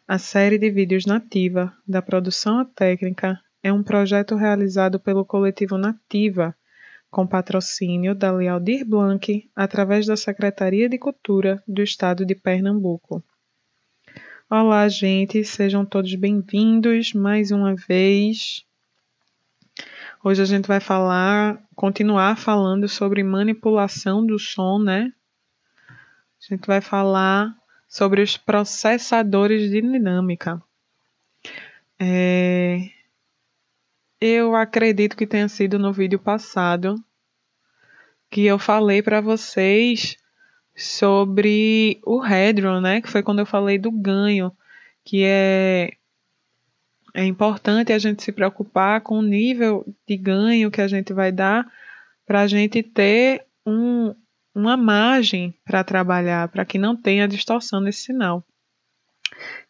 A série de vídeos Nativa, da Produção Técnica, é um projeto realizado pelo coletivo Nativa, com patrocínio da Lei Aldir Blanc, através da Secretaria de Cultura do Estado de Pernambuco. Olá, gente, sejam todos bem-vindos mais uma vez. Hoje a gente vai continuar falando sobre manipulação do som, né? A gente vai falar sobre os processadores de dinâmica. Eu acredito que tenha sido no vídeo passado que eu falei para vocês sobre o headroom, né? Que foi quando eu falei do ganho, que é importante a gente se preocupar com o nível de ganho que a gente vai dar para a gente ter uma margem para trabalhar, para que não tenha distorção nesse sinal.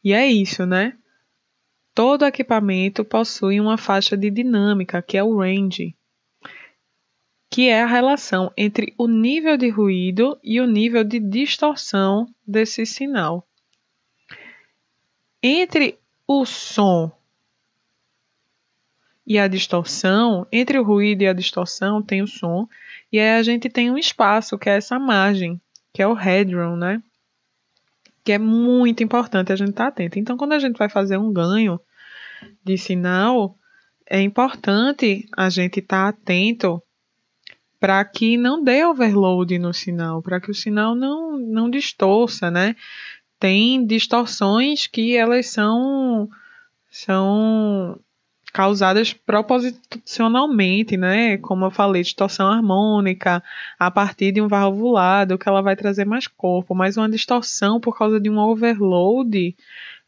E é isso, né? Todo equipamento possui uma faixa de dinâmica, que é o range, que é a relação entre o nível de ruído e o nível de distorção desse sinal. Entre o som e a distorção, entre o ruído e a distorção tem o som, e aí a gente tem um espaço, que é essa margem, que é o headroom, né? Que é muito importante a gente estar atento. Então, quando a gente vai fazer um ganho de sinal, é importante a gente estar atento para que não dê overload no sinal, para que o sinal não distorça, né? Tem distorções que elas são causadas proposicionalmente, né? Como eu falei, distorção harmônica a partir de um valvulado, que ela vai trazer mais corpo, mas uma distorção por causa de um overload,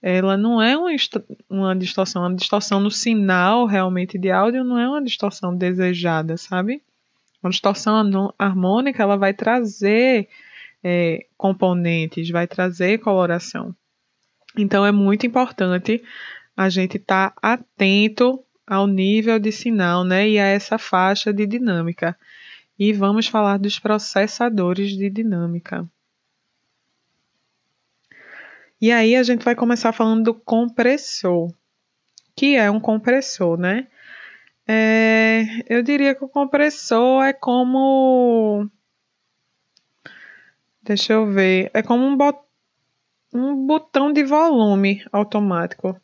ela não é uma distorção no sinal realmente de áudio, não é uma distorção desejada, sabe? Uma distorção harmônica, ela vai trazer componentes, vai trazer coloração. Então, é muito importante a gente estar atento ao nível de sinal, né, e a essa faixa de dinâmica. E vamos falar dos processadores de dinâmica. E aí a gente vai começar falando do compressor, que é um compressor, né? Eu diria que o compressor é como... Deixa eu ver. É como um botão de volume automático,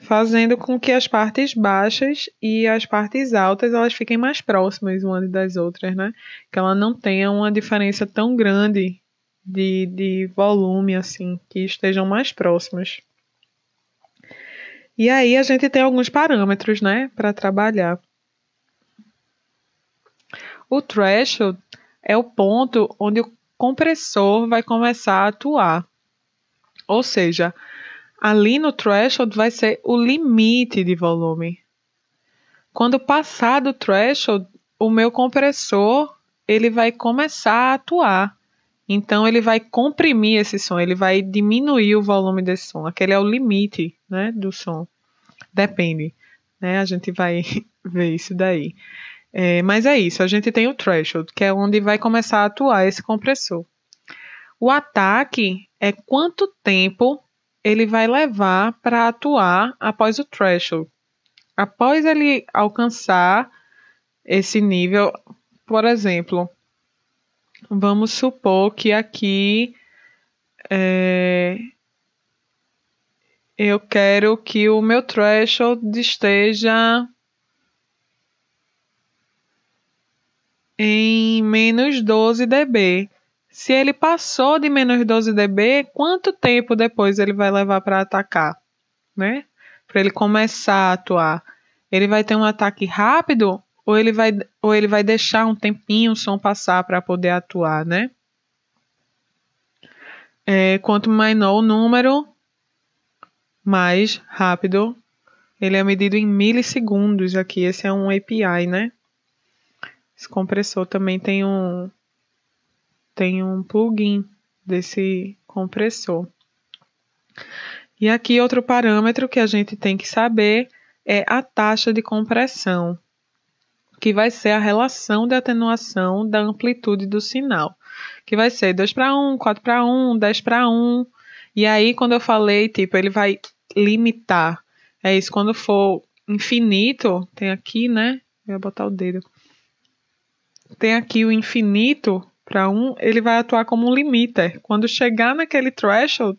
fazendo com que as partes baixas e as partes altas elas fiquem mais próximas umas das outras, né? Que ela não tenha uma diferença tão grande de volume, assim, que estejam mais próximas. E aí a gente tem alguns parâmetros, né, para trabalhar. O threshold é o ponto onde o compressor vai começar a atuar. Ou seja, ali no threshold vai ser o limite de volume. Quando passar do threshold, o meu compressor ele vai começar a atuar. Então, ele vai comprimir esse som, ele vai diminuir o volume desse som. Aquele é o limite, né, do som. Depende, né? A gente vai ver isso daí. Mas é isso, a gente tem o threshold, que é onde vai começar a atuar esse compressor. O ataque é quanto tempo ele vai levar para atuar após o threshold. Após ele alcançar esse nível, por exemplo, vamos supor que aqui eu quero que o meu threshold esteja em menos 12 dB. Se ele passou de menos 12 dB, quanto tempo depois ele vai levar para atacar, né? Para ele começar a atuar. Ele vai ter um ataque rápido ou ele vai deixar um tempinho o som passar para poder atuar, né? Quanto menor o número, mais rápido. Ele é medido em milissegundos aqui. Esse é um API, né? Esse compressor também tem um plugin desse compressor. E aqui outro parâmetro que a gente tem que saber é a taxa de compressão, que vai ser a relação de atenuação da amplitude do sinal, que vai ser 2:1, 4:1, 10:1. E aí, quando eu falei, tipo, ele vai limitar. É isso, quando for infinito, tem aqui, né? Eu vou botar o dedo. Tem aqui o infinito para ele vai atuar como um limiter. Quando chegar naquele threshold,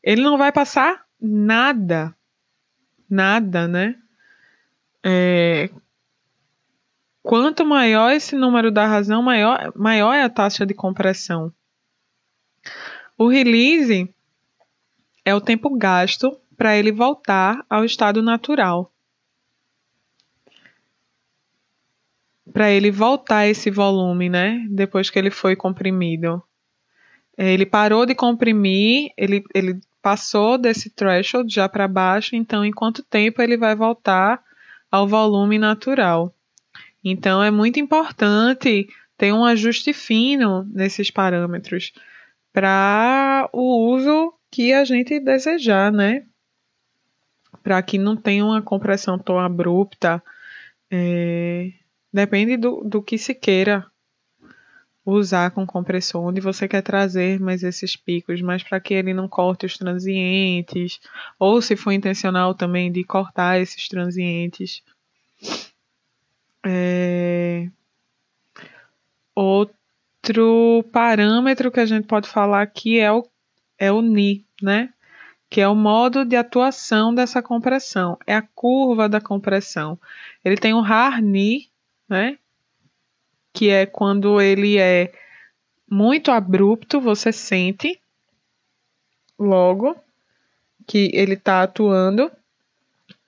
ele não vai passar nada. Nada, né? Quanto maior esse número da razão, maior é a taxa de compressão. O release é o tempo gasto para ele voltar ao estado natural. Para ele voltar esse volume, né? Depois que ele foi comprimido. Ele parou de comprimir, ele passou desse threshold já para baixo, então em quanto tempo ele vai voltar ao volume natural. Então é muito importante ter um ajuste fino nesses parâmetros para o uso que a gente desejar, né? Para que não tenha uma compressão tão abrupta. Depende do que se queira usar com compressor, onde você quer trazer mais esses picos, mas para que ele não corte os transientes, ou se for intencional também de cortar esses transientes. Outro parâmetro que a gente pode falar aqui é o Ni, né? Que é o modo de atuação dessa compressão, é a curva da compressão. Ele tem um Har Ni, né? Que é quando ele é muito abrupto, você sente logo que ele está atuando.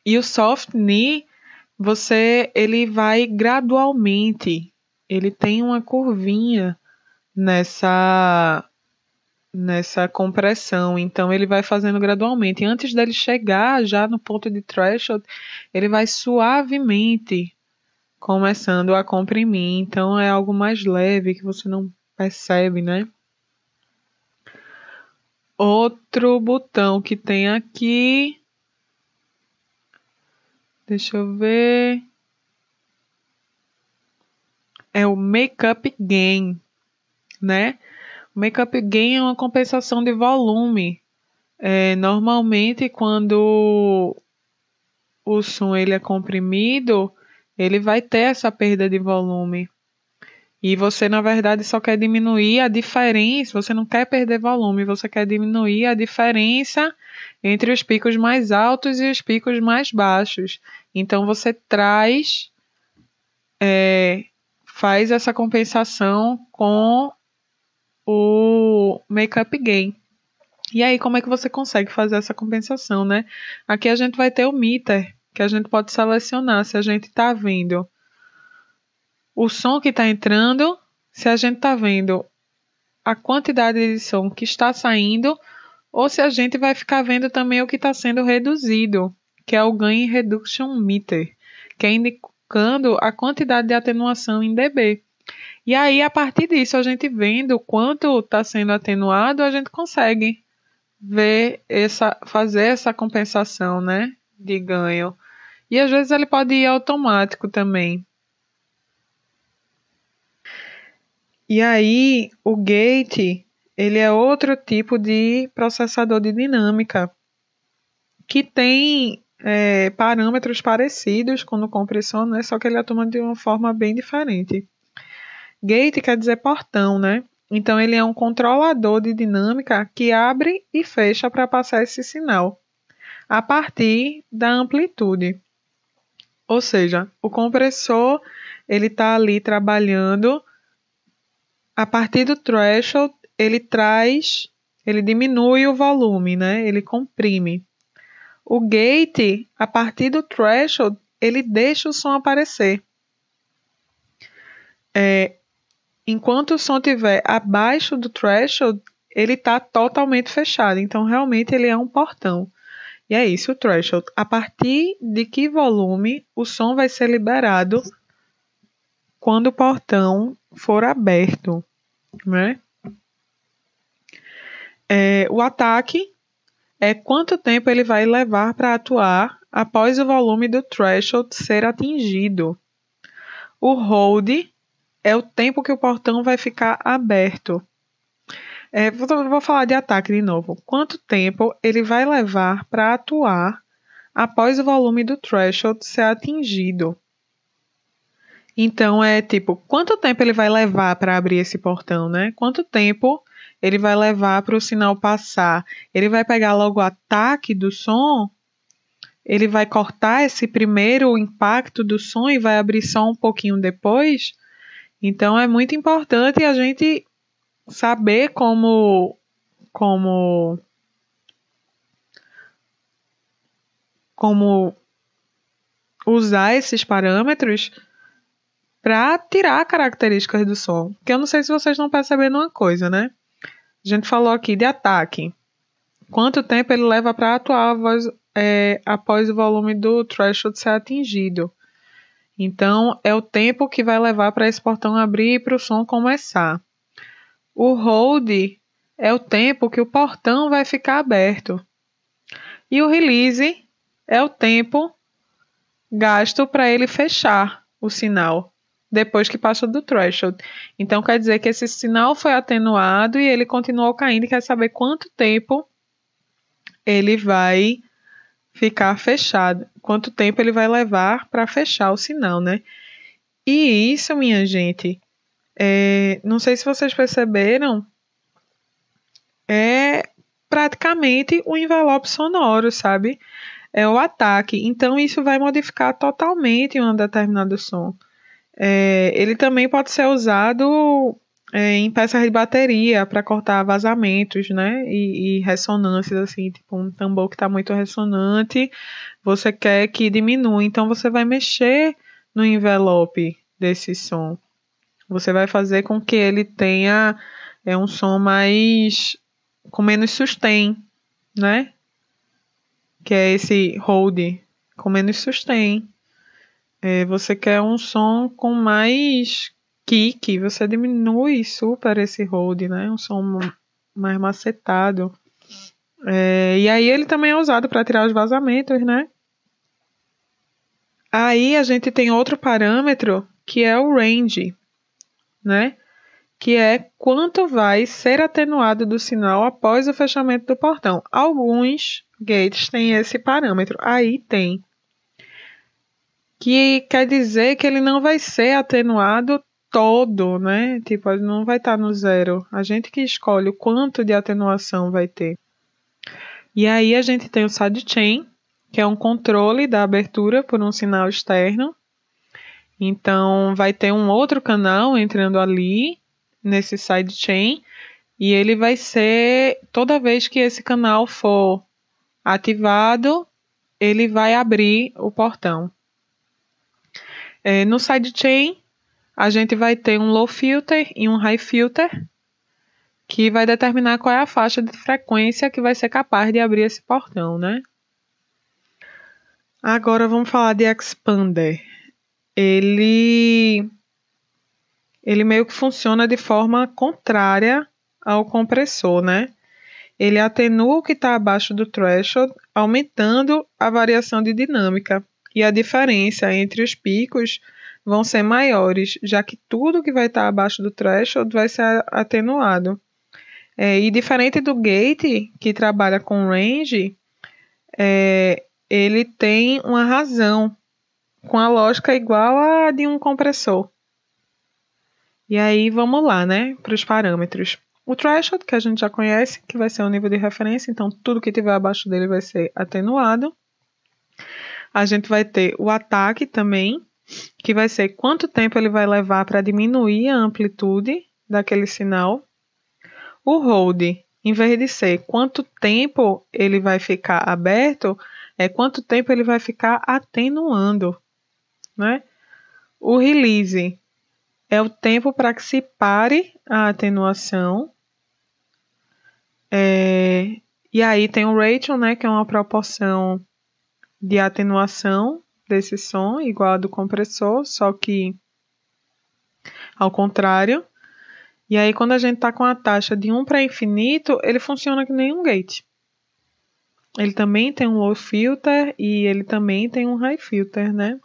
E o soft knee, ele vai gradualmente. Ele tem uma curvinha nessa compressão, então ele vai fazendo gradualmente. E antes dele chegar já no ponto de threshold, ele vai suavemente começando a comprimir. Então é algo mais leve que você não percebe, né? Outro botão que tem aqui, deixa eu ver, é o Makeup Gain, né? O Makeup Gain é uma compensação de volume. Normalmente, quando o som ele é comprimido, ele vai ter essa perda de volume. E você, na verdade, só quer diminuir a diferença, você não quer perder volume, você quer diminuir a diferença entre os picos mais altos e os picos mais baixos. Então, você faz essa compensação com o Makeup Gain. E aí, como é que você consegue fazer essa compensação, né? Aqui a gente vai ter o meter, que a gente pode selecionar se a gente está vendo o som que está entrando, se a gente está vendo a quantidade de som que está saindo, ou se a gente vai ficar vendo também o que está sendo reduzido, que é o Gain Reduction Meter, que é indicando a quantidade de atenuação em dB. E aí, a partir disso, a gente vendo quanto está sendo atenuado, a gente consegue fazer essa compensação, né, de ganho. E às vezes ele pode ir automático também. E aí, o gate, ele é outro tipo de processador de dinâmica que tem parâmetros parecidos com o compressor, né? Só que ele atua de uma forma bem diferente. Gate quer dizer portão, né? Então, ele é um controlador de dinâmica que abre e fecha para passar esse sinal a partir da amplitude. Ou seja, o compressor ele está ali trabalhando a partir do threshold, ele diminui o volume, né? Ele comprime. O gate, a partir do threshold, ele deixa o som aparecer. Enquanto o som estiver abaixo do threshold, ele está totalmente fechado. Então, realmente, ele é um portão. E é isso, o threshold. A partir de que volume o som vai ser liberado quando o portão for aberto, né? O ataque é quanto tempo ele vai levar para atuar após o volume do threshold ser atingido. O hold é o tempo que o portão vai ficar aberto. Vou falar de ataque de novo. Quanto tempo ele vai levar para atuar após o volume do threshold ser atingido? Então, quanto tempo ele vai levar para abrir esse portão, né? Quanto tempo ele vai levar para o sinal passar? Ele vai pegar logo o ataque do som? Ele vai cortar esse primeiro impacto do som e vai abrir só um pouquinho depois? Então, é muito importante a gente saber como usar esses parâmetros para tirar características do som. Porque eu não sei se vocês estão percebendo uma coisa, né? A gente falou aqui de ataque. Quanto tempo ele leva para atuar após o volume do threshold ser atingido? Então, é o tempo que vai levar para esse portão abrir e para o som começar. O hold é o tempo que o portão vai ficar aberto. E o release é o tempo gasto para ele fechar o sinal depois que passa do threshold. Então, quer dizer que esse sinal foi atenuado e ele continuou caindo e quer saber quanto tempo ele vai ficar fechado, quanto tempo ele vai levar para fechar o sinal, né? E isso, minha gente, não sei se vocês perceberam, é praticamente o envelope sonoro, sabe? É o ataque. Então, isso vai modificar totalmente um determinado som. Ele também pode ser usado em peças de bateria para cortar vazamentos, né? E ressonâncias, assim, tipo um tambor que está muito ressonante, você quer que diminua. Então, você vai mexer no envelope desse som. Você vai fazer com que ele tenha um som com menos sustain, né? Que é esse hold, com menos sustain. Você quer um som com mais kick, você diminui super esse hold, né? Um som mais macetado. E aí ele também é usado para tirar os vazamentos, né? Aí a gente tem outro parâmetro que é o range, né? Que é quanto vai ser atenuado do sinal após o fechamento do portão. Alguns gates têm esse parâmetro. Aí tem. Que quer dizer que ele não vai ser atenuado todo, né? Tipo, ele não vai estar no zero. A gente que escolhe o quanto de atenuação vai ter. E aí a gente tem o sidechain, que é um controle da abertura por um sinal externo. Então, vai ter um outro canal entrando ali, nesse sidechain, e ele vai ser, toda vez que esse canal for ativado, ele vai abrir o portão. No sidechain, a gente vai ter um low filter e um high filter, que vai determinar qual é a faixa de frequência que vai ser capaz de abrir esse portão, né? Agora vamos falar de expander. Ele meio que funciona de forma contrária ao compressor, né? Ele atenua o que está abaixo do threshold, aumentando a variação de dinâmica. E a diferença entre os picos vão ser maiores, já que tudo que vai estar abaixo do threshold vai ser atenuado. E diferente do gate, que trabalha com range, ele tem uma razão, com a lógica igual a de um compressor. E aí vamos lá, né, para os parâmetros. O threshold, que a gente já conhece, que vai ser o nível de referência, então tudo que tiver abaixo dele vai ser atenuado. A gente vai ter o ataque também, que vai ser quanto tempo ele vai levar para diminuir a amplitude daquele sinal. O hold, em vez de ser quanto tempo ele vai ficar aberto, é quanto tempo ele vai ficar atenuando, né? O release é o tempo para que se pare a atenuação. E aí tem o ratio, né, que é uma proporção de atenuação desse som, igual a do compressor, só que ao contrário. E aí quando a gente está com a taxa de 1 para infinito, ele funciona que nem um gate. Ele também tem um low filter e ele também tem um high filter, né?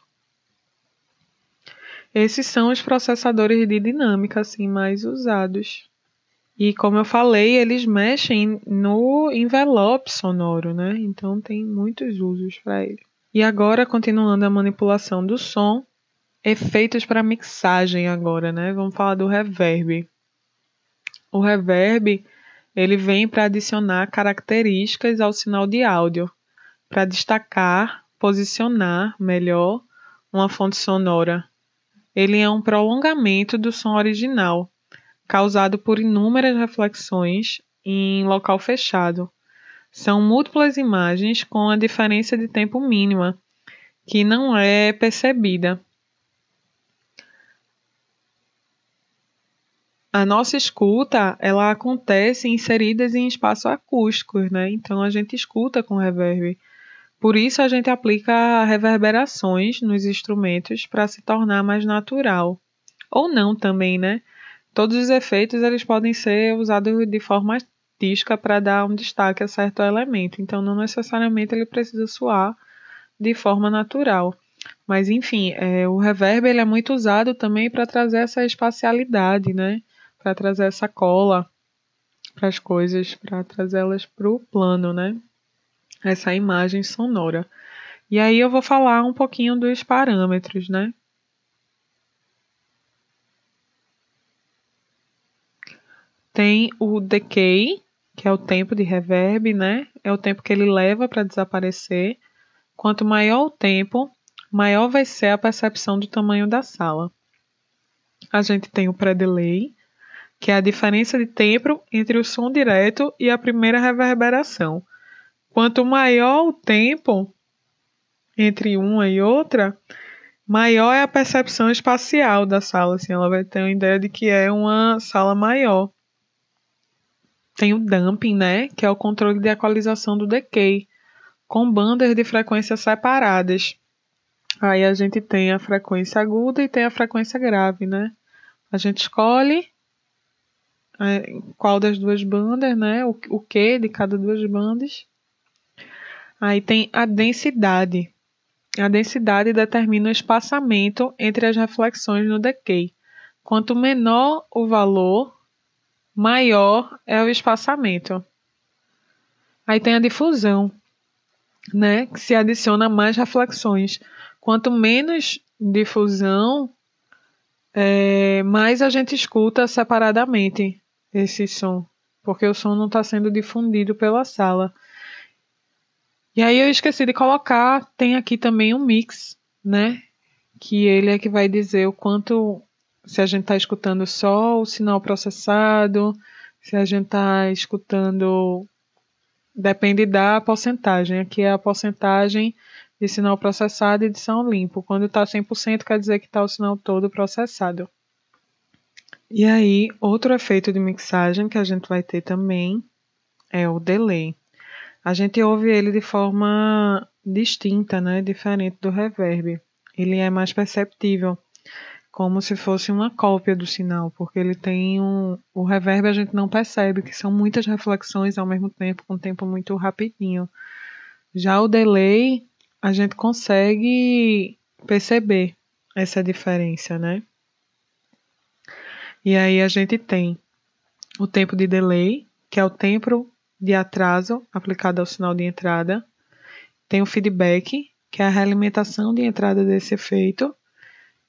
Esses são os processadores de dinâmica assim, mais usados. E como eu falei, eles mexem no envelope sonoro, né? Então tem muitos usos para ele. E agora, continuando a manipulação do som, efeitos para mixagem agora, né? Vamos falar do reverb. O reverb, ele vem para adicionar características ao sinal de áudio, para destacar, posicionar melhor uma fonte sonora. Ele é um prolongamento do som original, causado por inúmeras reflexões em local fechado. São múltiplas imagens com a diferença de tempo mínima, que não é percebida. A nossa escuta, ela acontece inseridas em espaços acústicos, né? Então a gente escuta com reverb. Por isso a gente aplica reverberações nos instrumentos para se tornar mais natural. Ou não também, né? Todos os efeitos eles podem ser usados de forma artística para dar um destaque a certo elemento. Então não necessariamente ele precisa soar de forma natural. Mas enfim, o reverb ele é muito usado também para trazer essa espacialidade, né? Para trazer essa cola para as coisas, para trazê-las para o plano, né? Essa imagem sonora. E aí eu vou falar um pouquinho dos parâmetros, né? Tem o decay, que é o tempo de reverb, né? É o tempo que ele leva para desaparecer. Quanto maior o tempo, maior vai ser a percepção do tamanho da sala. A gente tem o pré-delay, que é a diferença de tempo entre o som direto e a primeira reverberação. Quanto maior o tempo entre uma e outra, maior é a percepção espacial da sala. Assim, ela vai ter uma ideia de que é uma sala maior. Tem o damping, né, que é o controle de equalização do decay, com bandas de frequências separadas. Aí a gente tem a frequência aguda e tem a frequência grave, né? A gente escolhe qual das duas bandas, né? O que de cada duas bandas. Aí tem a densidade. A densidade determina o espaçamento entre as reflexões no decay. Quanto menor o valor, maior é o espaçamento. Aí tem a difusão, né? Que se adiciona mais reflexões. Quanto menos difusão, mais a gente escuta separadamente esse som, porque o som não está sendo difundido pela sala. E aí eu esqueci de colocar, tem aqui também um mix, né? Que ele é que vai dizer o quanto, se a gente está escutando só o sinal processado, se a gente está escutando, depende da porcentagem. Aqui é a porcentagem de sinal processado e de som limpo. Quando está 100% quer dizer que está o sinal todo processado. E aí, outro efeito de mixagem que a gente vai ter também é o delay. A gente ouve ele de forma distinta, né? Diferente do reverb. Ele é mais perceptível, como se fosse uma cópia do sinal, porque ele tem o reverb a gente não percebe, que são muitas reflexões ao mesmo tempo, com um tempo muito rapidinho. Já o delay, a gente consegue perceber essa diferença, né? E aí a gente tem o tempo de delay, que é o tempo de atraso aplicado ao sinal de entrada. Tem o feedback, que é a realimentação de entrada desse efeito.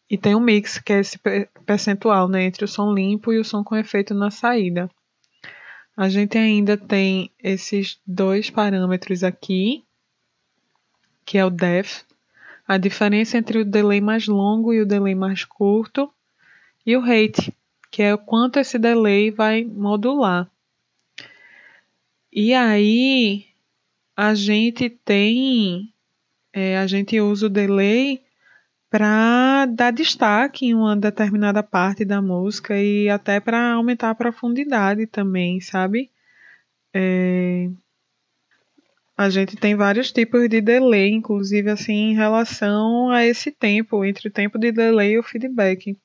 E tem o mix, que é esse percentual, né, entre o som limpo e o som com efeito na saída. A gente ainda tem esses dois parâmetros aqui, que é o depth, a diferença entre o delay mais longo e o delay mais curto, e o rate, que é o quanto esse delay vai modular. E aí a gente usa o delay para dar destaque em uma determinada parte da música e até para aumentar a profundidade também, sabe? A gente tem vários tipos de delay, inclusive assim em relação a esse tempo, entre o tempo de delay e o feedback.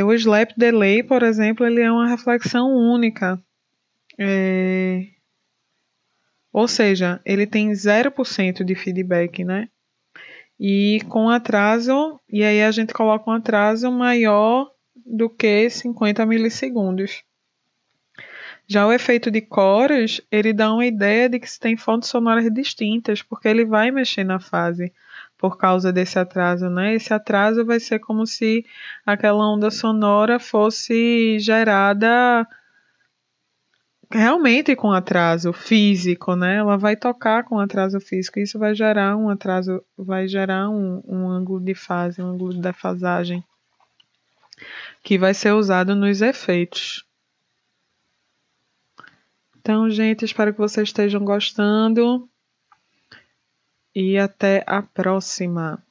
O slap delay, por exemplo, ele é uma reflexão única. Ou seja, ele tem 0% de feedback, né? E com atraso, e aí a gente coloca um atraso maior do que 50 milissegundos. Já o efeito de chorus, ele dá uma ideia de que se tem fontes sonoras distintas, porque ele vai mexer na fase por causa desse atraso, né? Esse atraso vai ser como se aquela onda sonora fosse gerada realmente com atraso físico, né? Ela vai tocar com atraso físico, e isso vai gerar um atraso, vai gerar um ângulo de fase, um ângulo de defasagem, que vai ser usado nos efeitos. Então, gente, espero que vocês estejam gostando e até a próxima.